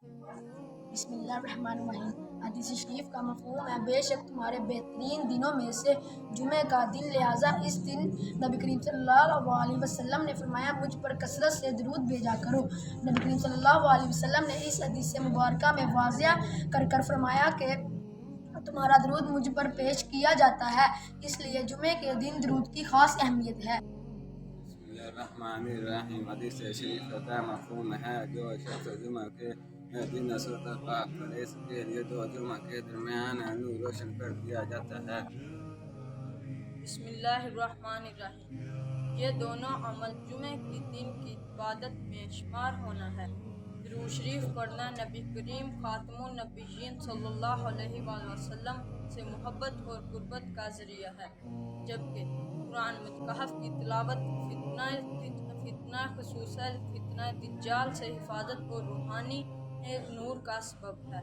بسم اللہ الرحمن الرحیم۔ حدیث شریف کا مفہوم ہے بے شک تمہارے بہترین دنوں میں سے جمعہ کا دن، لہٰذا اس دن نبی کریم صلی اللہ علیہ وسلم نے فرمایا مجھ پر کثرت سے درود بھیجا کرو۔ نبی کریم صلی اللہ علیہ وسلم نے اس حدیث مبارکہ میں واضح کر فرمایا کہ تمہارا درود مجھ پر پیش کیا جاتا ہے، اس لیے جمعے کے دن درود کی خاص اہمیت ہے۔ بسم اللہ الرحمن الرحیم۔ حدیث شریف کا مفہوم ہے جو شخص جمعہ کے دن صورت پاک پڑھے اس کے لیے دو جمعہ کے درمیان نور روشن کر دیا جاتا ہے۔ بسم اللہ الرحمن الرحیم۔ یہ دونوں عمل جمعہ کے دن کی عبادت میں شمار ہونا ہے۔ درود شریف پڑھنا نبی کریم خاتم النبیین صلی اللہ علیہ وآلہ وسلم سے محبت اور قربت کا ذریعہ ہے، جبکہ قرآن متحف کی تلاوت فتنہ خصوصاً فتنہ دجال سے حفاظت اور روحانی نور کا سبب ہے۔